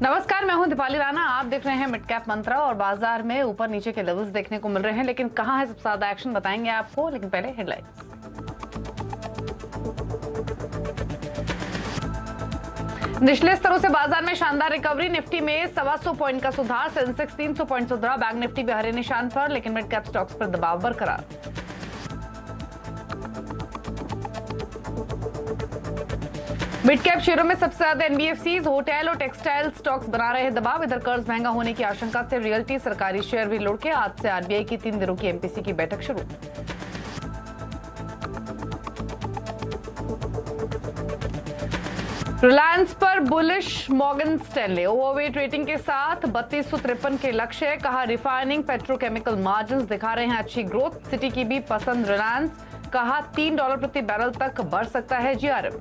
नमस्कार, मैं हूं दीपाली राणा। आप देख रहे हैं मिड कैप मंत्रा और बाजार में ऊपर नीचे के लेवल्स देखने को मिल रहे हैं, लेकिन कहां है सबसे ज्यादा एक्शन बताएंगे आपको। लेकिन पहले हेडलाइंस। निचले स्तरों से बाजार में शानदार रिकवरी। निफ्टी में 125 पॉइंट का सुधार, सेंसेक्स 300 पॉइंट सुधरा। बैंक निफ्टी भी हरे निशान पर, लेकिन मिड कैप स्टॉक्स पर दबाव बरकरार। मिड कैप शेयरों में सबसे ज्यादा एनबीएफसीज, होटल और टेक्सटाइल स्टॉक्स बना रहे हैं दबाव। इधर कर्ज महंगा होने की आशंका से रियल्टी, सरकारी शेयर भी लुढ़के। आज से आरबीआई की 3 दिनों की एमपीसी की बैठक शुरू। रिलायंस पर bullish Morgan Stanley, overweight rating के साथ 3253 के लक्ष्य। कहा रिफाइनिंग पेट्रोकेमिकल मार्जिन्स दिखा रहे हैं अच्छी ग्रोथ। सिटी की भी पसंद रिलायंस। कहा $3 प्रति बैरल तक बढ़ सकता है जीआरएम।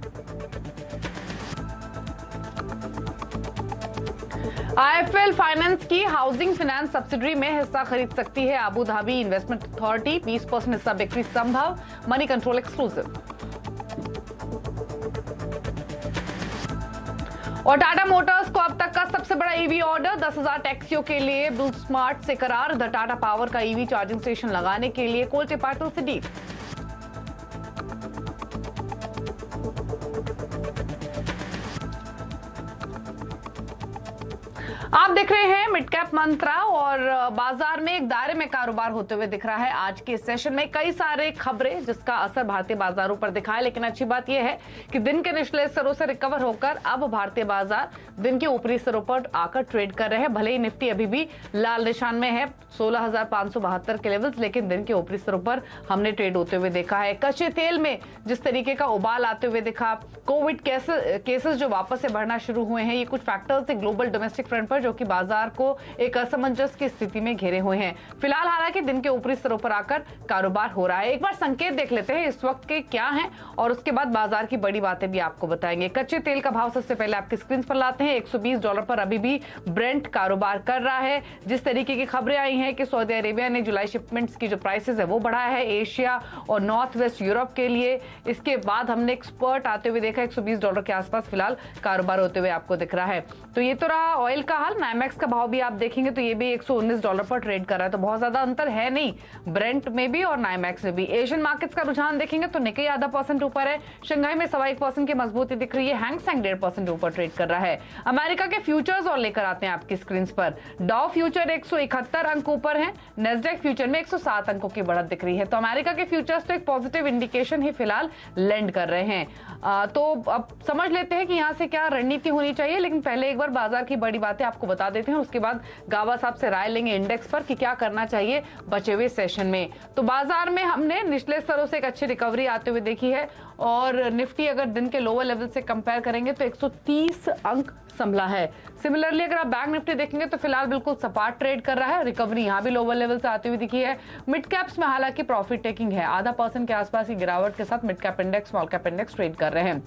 आईएफएल फाइनेंस की हाउसिंग फाइनेंस सब्सिडरी में हिस्सा खरीद सकती है अबू धाबी इन्वेस्टमेंट अथॉरिटी। 20% हिस्सा बिक्री संभव, मनी कंट्रोल एक्सक्लूसिव। और टाटा मोटर्स को अब तक का सबसे बड़ा ईवी ऑर्डर, 10,000 टैक्सियों के लिए ब्लू स्मार्ट से करार। द टाटा पावर का ईवी चार्जिंग स्टेशन लगाने के लिए कोल्टे पाटिल से डील। आप देख रहे हैं मिड कैप मंत्रा और बाजार में एक दायरे में कारोबार होते हुए दिख रहा है। आज के सेशन में कई सारे खबरें जिसका असर भारतीय बाजारों पर दिखा है, लेकिन अच्छी बात यह है कि दिन के निचले स्तरों से रिकवर होकर अब भारतीय बाजार दिन के ऊपरी स्तरों पर आकर ट्रेड कर रहे हैं। भले ही निफ्टी अभी भी लाल निशान में है 16,572 के लेवल्स, लेकिन दिन के ऊपरी स्तरों पर हमने ट्रेड होते हुए देखा है। कच्चे तेल में जिस तरीके का उबाल आते हुए दिखा, कोविड केसेस जो वापस से बढ़ना शुरू हुए हैं, ये कुछ फैक्टर्स है ग्लोबल डोमेस्टिक फ्रंट पर जो कि बाजार को एक असमंजस की स्थिति में घेरे हुए हैं। फिलहाल हालांकि दिन के ऊपरी स्तरों पर आकर कारोबार हो रहा है। एक बार संकेत देख लेते हैं इस वक्त के क्या हैं और उसके बाद बाजार की बड़ी बातें भी आपको बताएंगे। कच्चे तेल का भाव सबसे पहले आपकी स्क्रीन पर लाते हैं। $120 पर अभी भी ब्रेंट कारोबार कर रहा है। जिस तरीके की खबरें आई हैं कि सऊदी अरेबिया ने जुलाई शिपमेंट्स की जो प्राइसेस है वो बढ़ाया है एशिया और नॉर्थ वेस्ट यूरोप के लिए। इसके बाद हमने एक्सपर्ट आते हुए देखा $120 के आसपास फिलहाल कारोबार होते हुए आपको दिख रहा है। तो ये तो रहा ऑयल का हाल। नाइमैक्स का भाव भी आप देखेंगे तो ये भी $119 पर ट्रेड कर रहा है, तो बहुत ज्यादा अंतर है नहीं ब्रेंट में भी और नाइमैक्स में भी। एशियन मार्केट्स का रुझान देखेंगे तो निक्केई आधा % ऊपर है, शंघाई में 1.25% की मजबूती दिख रही है, हैंगसेंग 1.5% ऊपर ट्रेड कर रहा है। अमेरिका के फ्यूचर्स और लेकर आते हैं आपकी स्क्रीन पर। डाउ फ्यूचर 171 अंक ऊपर है, नेस्डेक फ्यूचर में 107 अंकों की बढ़त दिख रही है। तो अमेरिका के फ्यूचर्स तो एक पॉजिटिव इंडिकेशन ही फिलहाल लैंड कर रहे हैं। तो अब समझ लेते हैं कि यहाँ से क्या रणनीति होनी चाहिए, लेकिन पहले एक बार बाजार की बड़ी बातें आपको बता देते हैं, उसके बाद गाबा साहब से राय लेंगे इंडेक्स पर कि क्या करना चाहिए बचे हुए सेशन में। तो बाजार में हमने निचले स्तरों से एक अच्छी रिकवरी आते हुए देखी है और निफ्टी अगर दिन के लोअर लेवल से कंपेयर करेंगे तो 130 अंक संभला है। सिमिलरली अगर आप बैंक निफ्टी देखेंगे तो फिलहाल बिल्कुल सपाट ट्रेड कर रहा है, रिकवरी यहाँ भी लोअर लेवल से आती हुई दिखी है। मिड कैप्स में हालांकि प्रॉफिट टेकिंग है, ½ % के आसपास की गिरावट के साथ mid cap index small cap index trade कर रहे हैं।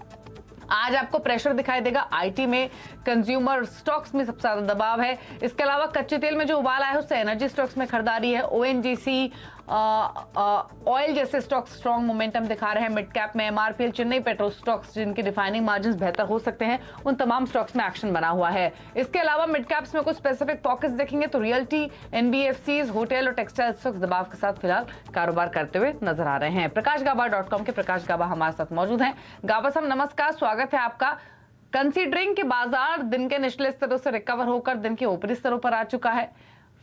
आज आपको प्रेशर दिखाई देगा आईटी में, कंज्यूमर स्टॉक्स में सबसे ज्यादा दबाव है। इसके अलावा कच्चे तेल में जो उबाल आया है उससे एनर्जी स्टॉक्स में खरीदारी है। ओएनजीसी ऑयल जैसे स्टॉक्स स्ट्रॉन्ग मोमेंटम दिखा रहे हैं। मिड कैप में एमआरपीएल, चेन्नई पेट्रोल स्टॉक्स जिनकी रिफाइनिंग मार्जिन्स बेहतर हो सकते हैं, उन तमाम स्टॉक्स में एक्शन बना हुआ है। इसके अलावा मिड कैप्स में कुछ स्पेसिफिक पॉकेट्स देखेंगे तो रियल्टी, एनबीएफसीज, होटल और टेक्सटाइल स्टॉक्स दबाव के साथ फिलहाल कारोबार करते हुए नजर आ रहे हैं। प्रकाशगाबा.com के प्रकाश गाबा हमारे साथ मौजूद हैं। गाबा साहब नमस्कार, स्वागत है आपका। कंसीडरिंग कि बाजार दिन के निचले स्तरों से रिकवर होकर दिन के ऊपरी स्तरों पर आ चुका है,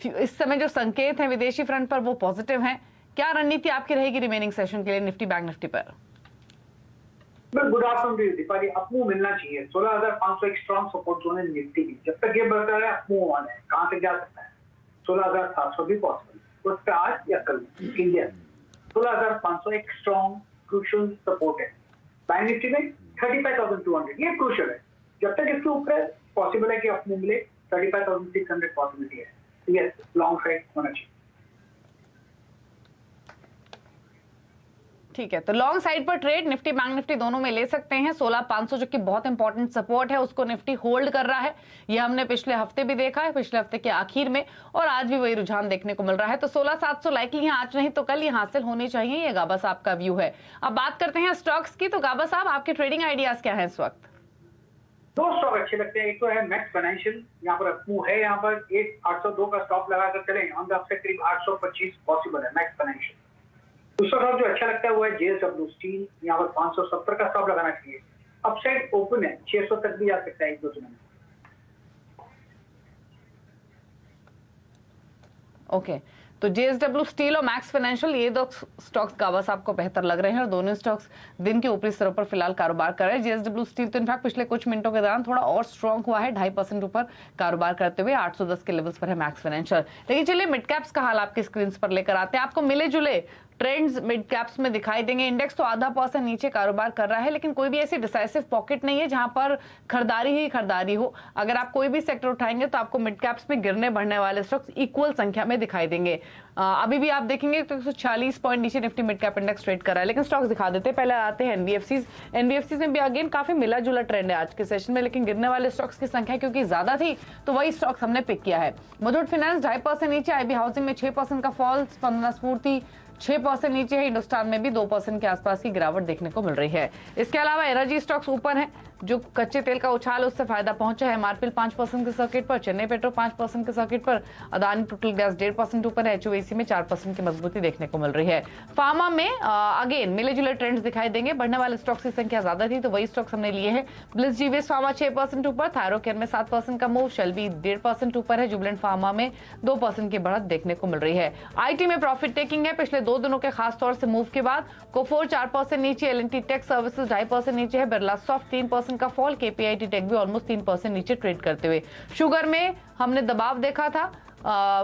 इस समय जो संकेत हैं विदेशी फ्रंट पर वो पॉजिटिव हैं, क्या रणनीति आपकी रहेगी रिमेनिंग सेशन के लिए निफ्टी बैंक निफ्टी पर? Good afternoon Deepali. अपमूव मिलना चाहिए। 16,500 एक स्ट्रॉन्ग सपोर्ट जोन है निफ्टी की। जब तक ये बढ़ता है अपमूव वाला है, कहां तक जा सकता है? 16,700 भी पॉसिबल। उस पर आज या कल इंडिया 16,500 एक स्ट्रॉन्ग क्रूशियल सपोर्ट है। बैंक निफ्टी में 35,200 ये क्रूशियल है। जब तक इसके ऊपर पॉसिबल है कि अपमूव मिले, 35,600 पॉसिबिलिटी है। यस, लॉन्ग साइड होना चाहिए। ठीक है, तो लॉन्ग साइड पर ट्रेड निफ्टी बैंक निफ्टी दोनों में ले सकते हैं। 16,500 जो कि बहुत इंपॉर्टेंट सपोर्ट है उसको निफ्टी होल्ड कर रहा है। ये हमने पिछले हफ्ते भी देखा है, पिछले हफ्ते के आखिर में, और आज भी वही रुझान देखने को मिल रहा है। तो 16,700 लाइकली यहाँ आज नहीं तो कल ये हासिल होनी चाहिए, ये गाबा साहब का व्यू है। अब बात करते हैं स्टॉक्स की। तो गाबा साहब आपके ट्रेडिंग आइडियाज क्या है इस वक्त? दो स्टॉक अच्छे लगते हैं, एक तो है मैक्स फाइनेंशियल, यहाँ पर अपमूव है, यहाँ पर 802 का स्टॉप लगाकर चलेंगे, ऑन द अपसाइड करीब 825 पॉसिबल है मैक्स फाइनेंशियल। दूसरा स्टॉक जो अच्छा लगता है वो है JSW स्टील, यहाँ पर 570 का स्टॉप लगाना चाहिए, अपसाइड ओपन है, 600 तक भी जा सकता है 1-2 दिनों में। ओके, तो JSW स्टील और मैक्स फाइनेंशियल ये दो स्टॉक्स गाबा साहब को बेहतर लग रहे हैं और दोनों स्टॉक्स दिन के ऊपरी स्तरों पर फिलहाल कारोबार कर रहे हैं। JSW स्टील तो इनफैक्ट पिछले कुछ मिनटों के दौरान थोड़ा और स्ट्रॉन्ग हुआ है, 2.5% ऊपर कारोबार करते हुए 810 के लेवल्स पर है मैक्स फाइनेंशियल। लेकिन चलिए मिड कैप्स का हाल आपकी स्क्रीन पर लेकर आते हैं। आपको मिले जुले ट्रेंड्स मिड कैप्स में दिखाई देंगे। इंडेक्स तो 0.5% नीचे कारोबार कर रहा है, लेकिन कोई भी ऐसी डिसाइसिव पॉकेट नहीं है जहां पर खरीदारी ही खरीदारी हो। अगर आप कोई भी सेक्टर उठाएंगे तो आपको मिड कैप्स में गिरने बढ़ने वाले स्टॉक्स इक्वल संख्या में दिखाई देंगे। अभी भी आप देखेंगे तो 140 पॉइंट नीचे Nifty mid cap index trade कर रहा है। लेकिन स्टॉक्स दिखा देते हैं, पहले आते हैं एनबीएफसीज में भी अगेन काफी मिला जुला ट्रेंड है आज के सेशन में, लेकिन गिरने वाले स्टॉक्स की संख्या क्योंकि ज्यादा थी तो वही स्टॉक्स हमने पिक किया है। मुथूट फाइनेंस 2.5% नीचे, IB हाउसिंग में 6% का फॉल, स्पंदना स्फूर्ति 6% नीचे है, हिंदुस्तान में भी 2% के आसपास की गिरावट देखने को मिल रही है। इसके अलावा एनर्जी स्टॉक्स ऊपर हैं, जो कच्चे तेल का उछाल उससे फायदा पहुंचा है। मार्पिल 5% के सर्किट पर, चेन्नई पेट्रो 5% के सर्किट पर, अदानी टोटल गैस 1.5% ऊपर है, HOAC में 4% की मजबूती देखने को मिल रही है। फार्मा में अगेन मिले जुले ट्रेंड्स दिखाई देंगे, बढ़ने वाले स्टॉक्स की संख्या ज्यादा थी तो वही स्टॉक्स हमने लिए हैं। ब्लिस जीवीएस फार्मा 6% ऊपर, थायरोकेयर में 7% का मूव, शेल्बी 1.5% ऊपर है, जुबिलेंट फार्मा में 2% की बढ़त देखने को मिल रही है। IT में प्रॉफिट टेकिंग है पिछले 2 दिनों के खास तौर से मूव के बाद। कोफोर 4% नीचे, L&T टेक सर्विसेज 2.5% नीचे है, बिरला सॉफ्ट 3% का फॉल, KPIT टेक भी ऑलमोस्ट 3% नीचे ट्रेड करते हुए। शुगर में हमने दबाव देखा था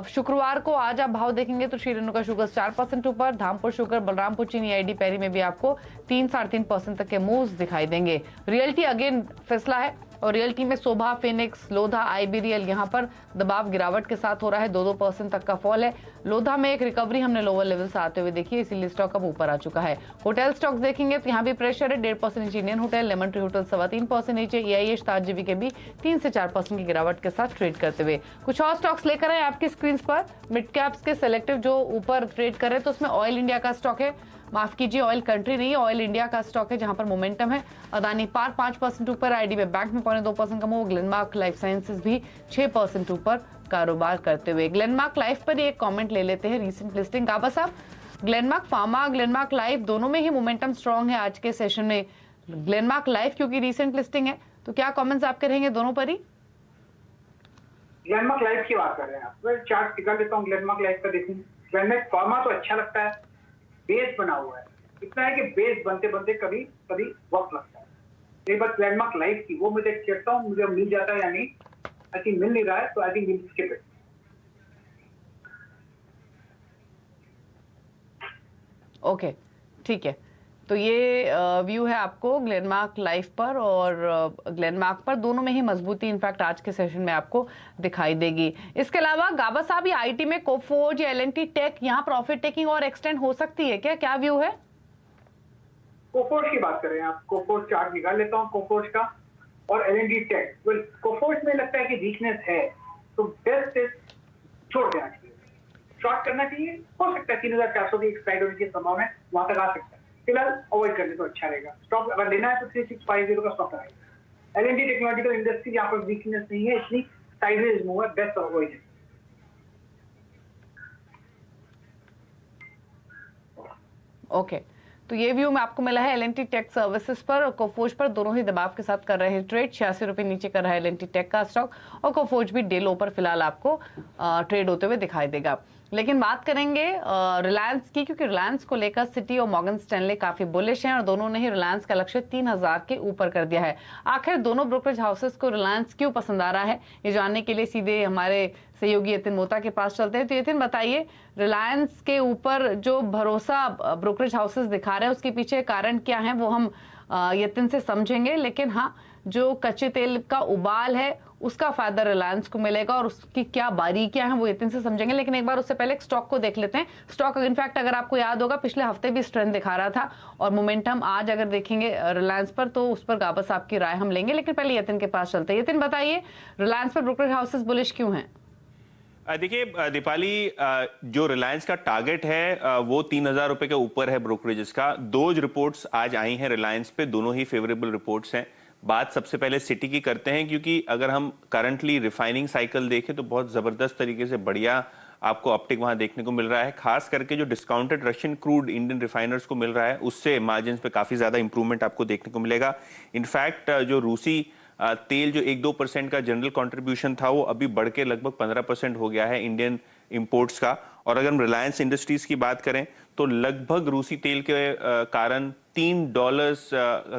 शुक्रवार को, आज आप भाव देखेंगे तो श्री रेणुका शुगर 4% ऊपर, धामपुर शुगर, बलरामपुर चीनी, ID पैरी में भी आपको 3-3.5% तक के मूव्स दिखाई देंगे। रियल्टी अगेन फैसला है और रियल्टी में शोभा, फिनिक्स, लोधा, IB रियल यहाँ पर दबाव गिरावट के साथ हो रहा है, 2-2% तक का फॉल है। लोधा में एक रिकवरी हमने लोअर लेवल से आते हुए देखी है, इसीलिए स्टॉक अब ऊपर आ चुका है। होटल स्टॉक्स देखेंगे तो यहाँ भी प्रेशर है, 1.5% नीचे Indian hotel, lemon tree hotel 3.25% नीचे, EIH, ताज जीवी के भी 3 से 4% की गिरावट के साथ ट्रेड करते हुए। कुछ और स्टॉक्स लेकर आए आपकी स्क्रीन पर मिड कैप्स के सिलेक्टिव जो ऊपर ट्रेड कर रहे हैं, तो उसमें ऑयल इंडिया का स्टॉक है, माफ कीजिए ऑयल कंट्री नहीं है, ऑयल इंडिया का स्टॉक है जहां पर मोमेंटम है। अदानी पार 5% ऊपर, IDB बैंक में 2.25% का मूव, ग्लेनमार्क लाइफ साइंसेज भी 6% ऊपर कारोबार करते हुए। ग्लेनमार्क लाइफ पर एक कमेंट ले लेते हैं, रीसेंट लिस्टिंग गाबा साहब, ग्लेनमार्क फार्मा, ग्लेनमार्क लाइफ दोनों में ही मोमेंटम स्ट्रॉन्ग है आज के सेशन में। ग्लेनमार्क लाइफ क्योंकि रीसेंट लिस्टिंग है, तो क्या कमेंट्स आपके रहेंगे दोनों पर ही? ग्लेनमार्क लाइफ की बात कर रहे हैं आप, मैं चार्ट निकाल लेता हूँ ग्लेनमार्क लाइफ का। देखिए ग्लेनमार्क फार्मा तो अच्छा लगता है, बेस बना हुआ है, इतना है कि बेस बनते बनते कभी कभी वक्त लगता है। एक बार ग्लेनमार्क लाइफ की वो मैं चेक करता हूँ, मुझे मिल जाता है या नहीं, आई थिंक मिल नहीं रहा है, तो I think will skip it. Okay, ठीक है, तो ये व्यू है आपको ग्लेनमार्क लाइफ पर और ग्लेनमार्क पर, दोनों में ही मजबूती इनफैक्ट आज के सेशन में आपको दिखाई देगी। इसके अलावा गाबा साहब ये IT में कोफोर्ज या L&T टेक यहाँ प्रॉफिट टेकिंग और एक्सटेंड हो सकती है क्या, क्या व्यू है? कोफोर्ज की बात कर रहे हैं आप, कोफोर्ज चार्ट निकाल लेता हूँ कोफोर्ज का और L&T टेक। कोफोर्ज में लगता है कि वीकनेस है, तो बेस्ट इज छोड़ देना चाहिए, शॉर्ट करना चाहिए। हो सकता है 3,400 की एक्सपायरी होने की संभावना है, वहां तक आ सकता है, फिलहाल अवॉइड करने तो अच्छा रहेगा। स्टॉक अगर लेना है तो 3650 का स्टॉक लगाइए। L&T टेक्नोलॉजिकल इंडस्ट्री यहाँ पर वीकनेस नहीं है, इतनी साइडवेज मूव है, बेस्ट अवॉइड है। ओके, तो ये व्यू में आपको मिला है L&T टेक सर्विसेज पर और कोफोर्ज पर, दोनों ही दबाव के साथ कर रहे हैं ट्रेड। 86 रुपए नीचे कर रहा है L&T टेक का स्टॉक और कोफोर्ज भी डे लो पर फिलहाल आपको ट्रेड होते हुए दिखाई देगा। लेकिन बात करेंगे रिलायंस की, क्योंकि रिलायंस को लेकर सिटी और मॉर्गन स्टैनले काफी बुलिश हैं और दोनों ने ही रिलायंस का लक्ष्य 3000 के ऊपर कर दिया है। आखिर दोनों ब्रोकरेज हाउसेस को रिलायंस क्यों पसंद आ रहा है, ये जानने के लिए सीधे हमारे सहयोगी यतिन मोता के पास चलते हैं। तो यतिन बताइए, रिलायंस के ऊपर जो भरोसा ब्रोकरेज हाउसेस दिखा रहे हैं उसके पीछे कारण क्या है, वो हम यतिन से समझेंगे। लेकिन हाँ, जो कच्चे तेल का उबाल है उसका फायदा रिलायंस को मिलेगा और उसकी क्या बारीकियां हैं वो यतिन से समझेंगे। लेकिन एक बार उससे पहले एक स्टॉक को देख लेते हैं। स्टॉक इनफैक्ट अगर आपको याद होगा पिछले हफ्ते भी स्ट्रेंथ दिखा रहा था और मोमेंटम आज अगर देखेंगे रिलायंस पर तो उस पर गाबा साहब की राय हम लेंगे। लेकिन पहले यतिन के पास चलते हैं। यतिन बताइए, रिलायंस पर ब्रोकरेज हाउसेस बुलिश क्यों हैं? देखिए दीपाली, जो रिलायंस का टारगेट है वो 3000 रुपए के ऊपर है ब्रोकरेजेस का। दो रिपोर्ट्स आज आई हैं रिलायंस पे, दोनों ही फेवरेबल रिपोर्ट्स हैं। बात सबसे पहले सिटी की करते हैं, क्योंकि अगर हम करंटली रिफाइनिंग साइकिल देखें तो बहुत ज़बरदस्त तरीके से बढ़िया आपको अपटिक वहां देखने को मिल रहा है। खास करके जो discounted Russian crude Indian refiners को मिल रहा है उससे मार्जिन पे काफ़ी ज़्यादा इंप्रूवमेंट आपको देखने को मिलेगा। इनफैक्ट जो रूसी तेल जो 1-2% का जनरल कंट्रीब्यूशन था वो अभी बढ़ के लगभग 15% हो गया है इंडियन इंपोर्ट्स का। और अगर हम रिलायंस इंडस्ट्रीज की बात करें तो लगभग रूसी तेल के कारण $3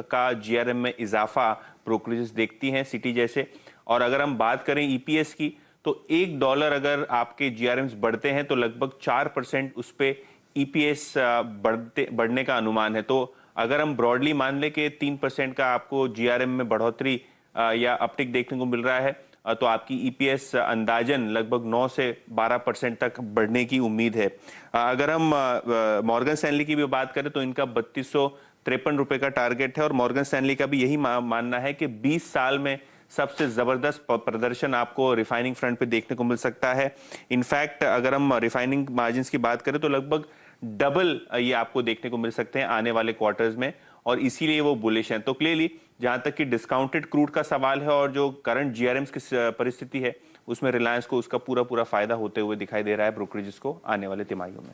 का जीआरएम में इजाफा ब्रोकरेजेस देखती हैं सिटी जैसे। और अगर हम बात करें ईपीएस की तो $1 अगर आपके जीआरएम्स बढ़ते हैं तो लगभग 4% उस पे ईपीएस बढ़ने का अनुमान है। तो अगर हम ब्रॉडली मान लें कि 3% का आपको जीआरएम में बढ़ोतरी या अपटिक देखने को मिल रहा है तो आपकी ईपीएस अंदाजन लगभग 9 से 12% तक बढ़ने की उम्मीद है। अगर हम मॉर्गन स्टैनली की भी बात करें तो इनका 3253 रुपए का टारगेट है और मॉर्गन स्टैनली का भी यही मानना है कि 20 साल में सबसे जबरदस्त प्रदर्शन आपको रिफाइनिंग फ्रंट पे देखने को मिल सकता है। इनफैक्ट अगर हम रिफाइनिंग मार्जिन्स की बात करें तो लगभग डबल ये आपको देखने को मिल सकते हैं आने वाले क्वार्टर्स में और इसीलिए वो बुलिश हैं। तो क्लियरली जहां तक कि डिस्काउंटेड क्रूड का सवाल है और जो करंट जीआरएम्स की परिस्थिति है उसमें रिलायंस को उसका पूरा फायदा होते हुए दिखाई दे रहा है ब्रोकरेजेस को आने वाले तिमाहियों में।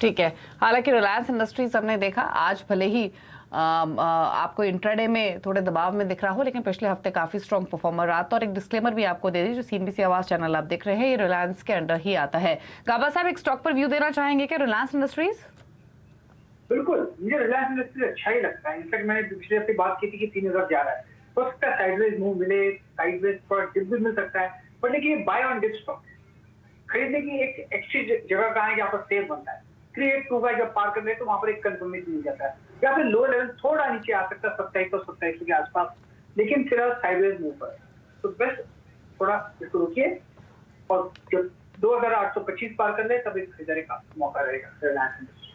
ठीक है, हालांकि रिलायंस इंडस्ट्रीज हमने देखा आज भले ही आपको इंट्राडे में थोड़े दबाव में दिख रहा हो, लेकिन पिछले हफ्ते काफी स्ट्रॉन्ग परफॉर्मर रहा था। और एक डिस्क्लेमर भी आपको दे दी, जो सीएनबीसी आवाज चैनल आप देख रहे हैं ये रिलायंस के अंडर ही आता है। गाबा साहब एक स्टॉक पर व्यू देना चाहेंगे क्या रिलायंस इंडस्ट्रीज? बिल्कुल, मुझे रिलायंस इंडस्ट्रीज अच्छा ही लगता है। इनफैक्ट मैंने पिछले हफ्ते बात की थी कि 3000 जा रहा है, हो सकता है साइडवेज मूव मिले, साइडवेज पर डिप भी मिल सकता है, पर देखिए बाय ऑन डिप स्टॉक खरीदने की एक अच्छी जगह कहाँ है जहाँ पर सेफ बनता है। 382 का जब पार कर ले तो वहां पर एक कंफर्मेशन मिल जाता है, या फिर लो लेवल थोड़ा नीचे आ सकता है 2700 के आसपास, लेकिन फिर साइडवेज मूव पर तो बेस्ट थोड़ा इसको रुकिए और जब 2825 पार कर ले तब एक खरीदारी का मौका रहेगा रिलायंस इंडस्ट्री।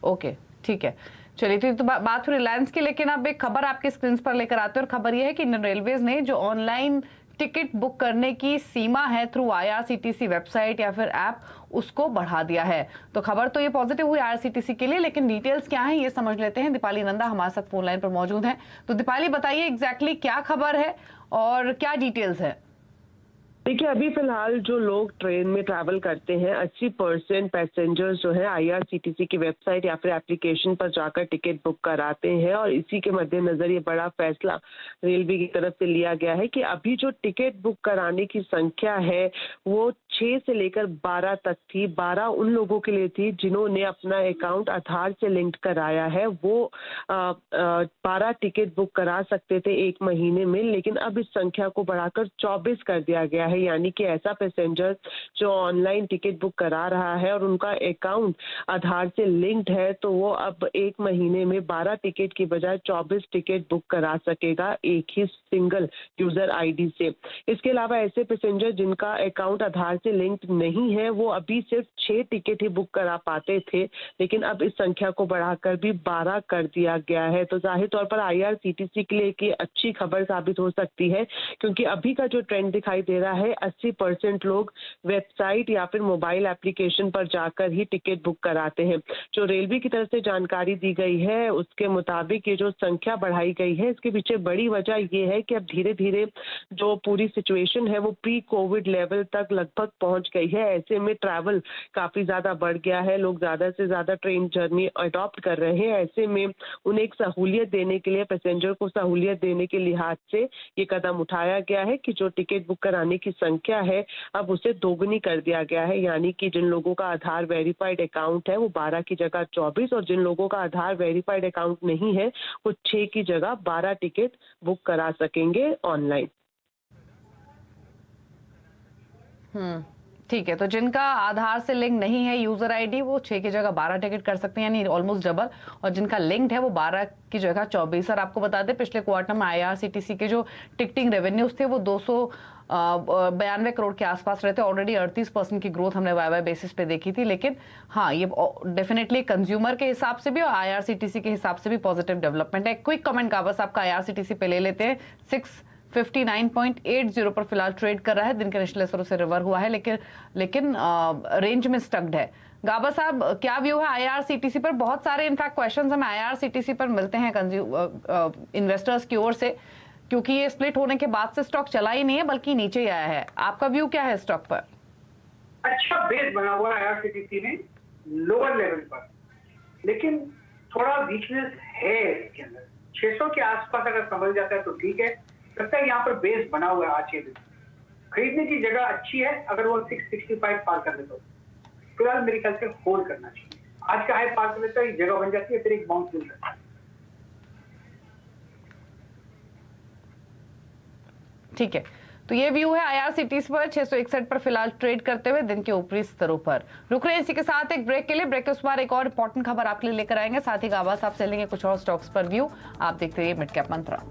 ओके, ठीक है, चलिए तो बात हुई रिलायंस की, लेकिन अब एक खबर आपके स्क्रीन पर लेकर आते हैं और खबर यह है कि इंडियन रेलवेज ने जो ऑनलाइन टिकट बुक करने की सीमा है थ्रू आईआरसीटीसी वेबसाइट या फिर ऐप उसको बढ़ा दिया है। तो खबर तो ये पॉजिटिव हुई आईआरसीटीसी के लिए, लेकिन डिटेल्स क्या है ये समझ लेते हैं। दीपाली नंदा हमारे साथ फोन लाइन पर मौजूद हैं। तो दीपाली बताइए एग्जैक्टली क्या खबर है और क्या डिटेल्स है? देखिए, अभी फिलहाल जो लोग ट्रेन में ट्रैवल करते हैं 80% पैसेंजर्स जो है आईआरसीटीसी की वेबसाइट या फिर एप्लीकेशन पर जाकर टिकट बुक कराते हैं और इसी के मद्देनजर ये बड़ा फैसला रेलवे की तरफ से लिया गया है कि अभी जो टिकट बुक कराने की संख्या है वो 6 से लेकर 12 तक थी। 12 उन लोगों के लिए थी जिन्होंने अपना अकाउंट आधार से लिंक कराया है, वो 12 टिकट बुक करा सकते थे एक महीने में, लेकिन अब इस संख्या को बढ़ाकर 24 कर दिया गया है। यानी कि ऐसा पैसेंजर जो ऑनलाइन टिकट बुक करा रहा है और उनका अकाउंट आधार से लिंक्ड है तो वो अब एक महीने में 12 टिकट की बजाय 24 टिकट बुक करा सकेगा एक ही सिंगल यूजर आईडी से। इसके अलावा ऐसे पैसेंजर जिनका अकाउंट आधार से लिंक्ड नहीं है वो अभी सिर्फ 6 टिकट ही बुक करा पाते थे, लेकिन अब इस संख्या को बढ़ाकर भी 12 कर दिया गया है। तो जाहिर तौर पर आईआरसीटीसी के लिए एक अच्छी खबर साबित हो सकती है, क्योंकि अभी का जो ट्रेंड दिखाई दे रहा है 80% लोग वेबसाइट या फिर मोबाइल एप्लीकेशन पर जाकर ही टिकट बुक कराते हैं। जो रेलवे की तरफ से जानकारी दी गई है उसके मुताबिक ये जो संख्या बढ़ाई गई है इसके पीछे बड़ी वजह ये है कि अब धीरे धीरे जो पूरी सिचुएशन है वो प्री कोविड लेवल तक लगभग पहुंच गई है। ऐसे में ट्रैवल काफी ज्यादा बढ़ गया है, लोग ज्यादा से ज्यादा ट्रेन जर्नी अडॉप्ट कर रहे हैं। ऐसे में उन्हें एक सहूलियत देने के लिए, पैसेंजर को सहूलियत देने के लिहाज से ये कदम उठाया गया है कि जो टिकट बुक कराने की संख्या है अब उसे दोगुनी कर दिया गया है। यानी कि जिन लोगों का आधार वेरीफाइड अकाउंट है वो 12 की जगह 24 और जिन लोगों का आधार वेरीफाइड अकाउंट नहीं है वो 6 की जगह 12 टिकट बुक करा सकेंगे ऑनलाइन। ठीक है, तो जिनका आधार से लिंक नहीं है यूजर आईडी वो 6 की जगह 12 टिकट कर सकते हैं, यानी ऑलमोस्ट डबल, और जिनका लिंक्ड है वो 12 की जगह 24। और आपको बता दें पिछले क्वार्टर में आईआरसीटीसी के जो टिकटिंग रेवेन्यूज थे वो 292 करोड़ के आसपास रहते। ऑलरेडी 38% की ग्रोथ हमने वाई बेसिस पे देखी थी, लेकिन हाँ ये डेफिनेटली कंज्यूमर के हिसाब से भी और आईआरसीटीसी के हिसाब से भी पॉजिटिव डेवलपमेंट है। क्विक कमेंट का बस आपका आईआरसीटीसी पे ले लेते हैं। 59.80 पर फिलहाल ट्रेड कर रहा है। दिन के निचले स्तरों से रिवर हुआ है, लेकिन रेंज में स्टक्ड है। गाबा साहब, क्या व्यू है आईआरसीटीसी पर? बहुत सारे इनफैक्ट क्वेश्चंस हमें आईआरसीटीसी पर मिलते हैं इन्वेस्टर्स की ओर से, क्योंकि ये स्प्लिट होने के बाद से स्टॉक चला ही नहीं है बल्कि नीचे ही आया है। आपका व्यू क्या है स्टॉक पर? अच्छा बेस बना हुआ है आईआरसीटीसी में लोअर लेवल पर, लेकिन थोड़ा वीकनेस है इसके अंदर। 600 के आसपास अगर संभल जाता है तो ठीक है, लगता है यहाँ पर बेस बना हुआ है। आज खरीदने की जगह अच्छी है अगर वो 665 पार कर ले तो फिलहाल मेरे ख्याल से होल्ड करना चाहिए। आज का हाई पार कर लेता है, जगह बन जाती है, फिर एक बाउंस मिल सकता है। ठीक है, तो ये व्यू है आईआरसीटीसी पर 661 पर फिलहाल ट्रेड करते हुए दिन के ऊपरी स्तरों पर। रुक रहे हैं इसी के साथ एक ब्रेक के लिए। ब्रेक के उस बार एक और इंपॉर्टेंट खबर आपके लिए लेकर आएंगे, साथ ही गाबा साहब से लेंगे कुछ और स्टॉक्स पर व्यू। आप देखते रहिए मिड कैप मंत्रा।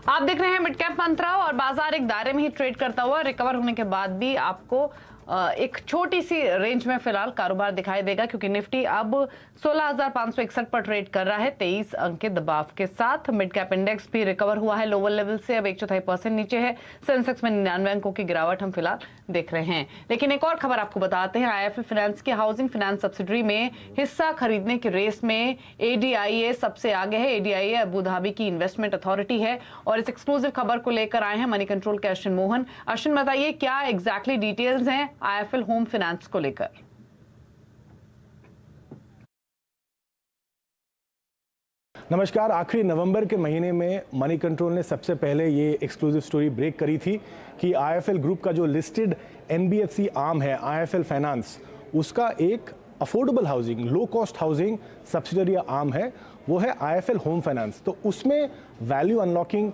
आप देख रहे हैं मिड कैप मंत्रा और बाजार एक दायरे में ही ट्रेड करता हुआ रिकवर होने के बाद भी आपको एक छोटी सी रेंज में फिलहाल कारोबार दिखाई देगा, क्योंकि निफ्टी अब 16,561 पर ट्रेड कर रहा है 23 अंक के दबाव के साथ। मिड कैप इंडेक्स भी रिकवर हुआ है लोअर लेवल से, अब 1/4% नीचे है। सेंसेक्स में 99 अंकों की गिरावट हम फिलहाल देख रहे हैं। लेकिन एक और खबर आपको बताते हैं, आईआईएफएल फाइनेंस की हाउसिंग फाइनेंस सब्सिडरी में हिस्सा खरीदने की रेस में एडीआईए सबसे आगे है। एडीआईए अबू धाबी की इन्वेस्टमेंट अथॉरिटी है और इस एक्सक्लूसिव खबर को लेकर आए हैं मनी कंट्रोल के अश्विन मोहन। अश्विन, बताइए क्या एग्जैक्टली डिटेल्स हैं आईआईएफएल होम फाइनेंस को लेकर? नमस्कार। आखिरी नवंबर के महीने में मनी कंट्रोल ने सबसे पहले ये एक्सक्लूसिव स्टोरी ब्रेक करी थी कि आईएफएल ग्रुप का जो लिस्टेड एनबीएफसी आर्म है आईएफएल फाइनेंस, उसका एक affordable housing, low cost housing subsidiary arm है, वो है आईएफएल होम फाइनेंस। तो उसमें वैल्यू अनलॉकिंग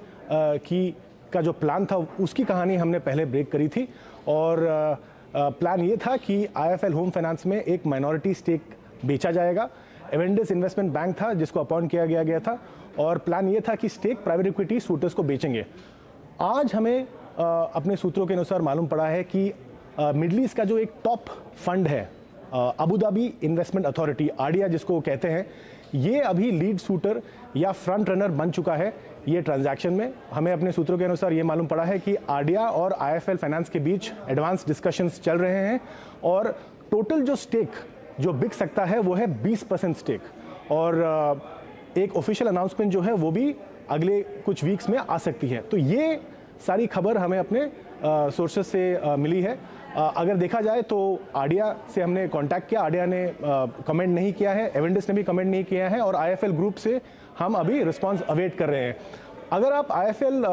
का जो प्लान था उसकी कहानी हमने पहले ब्रेक करी थी और प्लान ये था कि आईएफएल होम फाइनेंस में एक माइनॉरिटी स्टेक बेचा जाएगा। एवेंडस इन्वेस्टमेंट बैंक था जिसको अपॉइंट किया गया था और प्लान ये था कि स्टेक प्राइवेट इक्विटी सूटर्स को बेचेंगे। आज हमें अपने सूत्रों के अनुसार मालूम पड़ा है कि मिडल ईस्ट का जो एक टॉप फंड है Abu Dhabi investment authority, idea जिसको कहते हैं, ये अभी लीड सूटर या फ्रंट रनर बन चुका है ये ट्रांजैक्शन में। हमें अपने सूत्रों के अनुसार ये मालूम पड़ा है कि आडिया और आईएफएल फाइनेंस के बीच एडवांस डिस्कशंस चल रहे हैं और टोटल जो स्टेक जो बिक सकता है वो है 20% स्टेक और एक ऑफिशियल अनाउंसमेंट जो है वो भी अगले कुछ वीक्स में आ सकती है। तो ये सारी खबर हमें अपने सोर्सेस से मिली है। अगर देखा जाए तो आडिया से हमने कांटेक्ट किया, आडिया ने कमेंट नहीं किया है, एवेंडस ने भी कमेंट नहीं किया है और आईएफएल ग्रुप से हम अभी रिस्पांस अवेट कर रहे हैं। अगर आप आईएफएल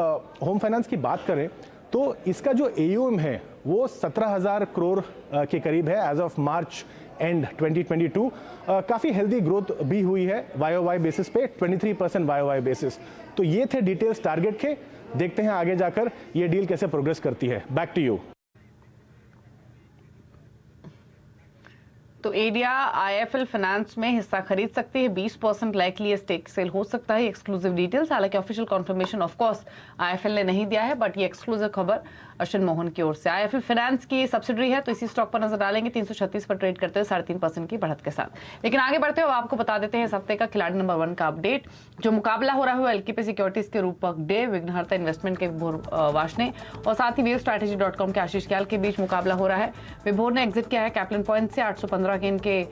होम फाइनेंस की बात करें तो इसका जो एयूएम है वो 17,000 करोड़ के करीब है एज ऑफ मार्च एंड 2022। काफ़ी हेल्दी ग्रोथ भी हुई है वाई बेसिस पे, 23% वाई बेसिस। तो ये थे डिटेल्स टारगेट के। देखते हैं आगे जाकर ये डील कैसे प्रोग्रेस करती है। Back to you. तो एडिया आईएफएल फाइनेंस में हिस्सा खरीद सकती है, 20% लाइकली स्टेक सेल हो सकता है। एक्सक्लूसिव डिटेल्स, हालांकि official confirmation of course IFL ने नहीं दिया है, बट ये एक्सक्लूसिव खबर अश्विन मोहन की ओर से। आईएफएल फाइनेंस की सब्सिडरी है तो इसी स्टॉक पर नजर डालेंगे, 336 पर ट्रेड करते हुए 3.5% की बढ़त के साथ। लेकिन आगे बढ़ते हुए आपको बता देते हैं इस हफ्ते का खिलाड़ी नंबर 1 का अपडेट। जो मुकाबला हो रहा है वो एलकेपी सिक्योरिटीज के रूपक डे, विघ्नहर्ता इन्वेस्टमेंट के विभोर वाशने और साथ ही वेवस्ट्रैटेजी.com के आशीष क्याल के बीच मुकाबला हो रहा है। विभोर ने एग्जिट किया है कैप्लन पॉइंट से, 815 के इनके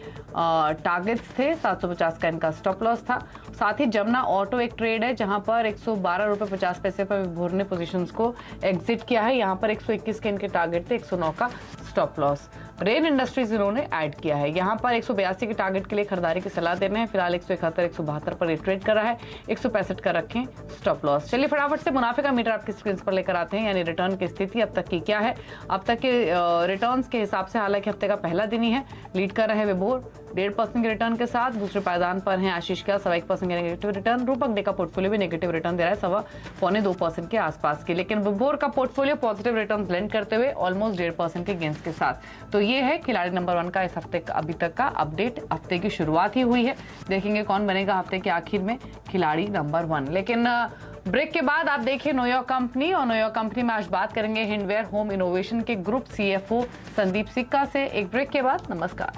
टारगेट्स थे, 750 का इनका स्टॉप लॉस था। साथ ही जमुना ऑटो एक ट्रेड है जहां पर 112.50 रुपए पर विभोर ने पोजीशंस को एग्जिट किया है। यहां पर 121 के इनके टारगेट थे, 109 का स्टॉप लॉस। रेन इंडस्ट्रीज इन्होंने ऐड किया है, यहाँ पर 182 के टारगेट के लिए खरीदारी की सलाह दे रहे हैं। फिलहाल 171 172 पर ट्रेड कर रहा है, 165 का रखें स्टॉप लॉस। चलिए फटाफट से मुनाफे का मीटर आपकी स्क्रीन पर लेकर आते हैं, यानी रिटर्न की स्थिति अब तक की क्या है। अब तक के रिटर्न्स के हिसाब से हालांकि हफ्ते का पहला दिन ही है, लीड कर रहे हैं विभोर 1.5% के रिटर्न के साथ। दूसरे पायदान पर हैं आशीष का 1.25% के नेगेटिव रिटर्न। रूपक डे का पोर्टफोलियो भी नेगेटिव रिटर्न दे रहा है, 1.25-2% के आसपास की। लेकिन विभोर का पोर्टफोलियो पॉजिटिव रिटर्न ब्लेंड करते हुए ऑलमोस्ट 1.5% के गेंस के साथ। तो ये है खिलाड़ी नंबर 1 का इस हफ्ते का अभी तक का अपडेट। हफ्ते की शुरुआत ही हुई है, देखेंगे कौन बनेगा हफ्ते के आखिर में खिलाड़ी नंबर 1। लेकिन ब्रेक के बाद आप देखिए नो योर कंपनी, और नो योर कंपनी में आज बात करेंगे हिंडवेयर होम इनोवेशन के ग्रुप सीएफओ संदीप सिक्का से। एक ब्रेक के बाद नमस्कार।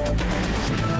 है।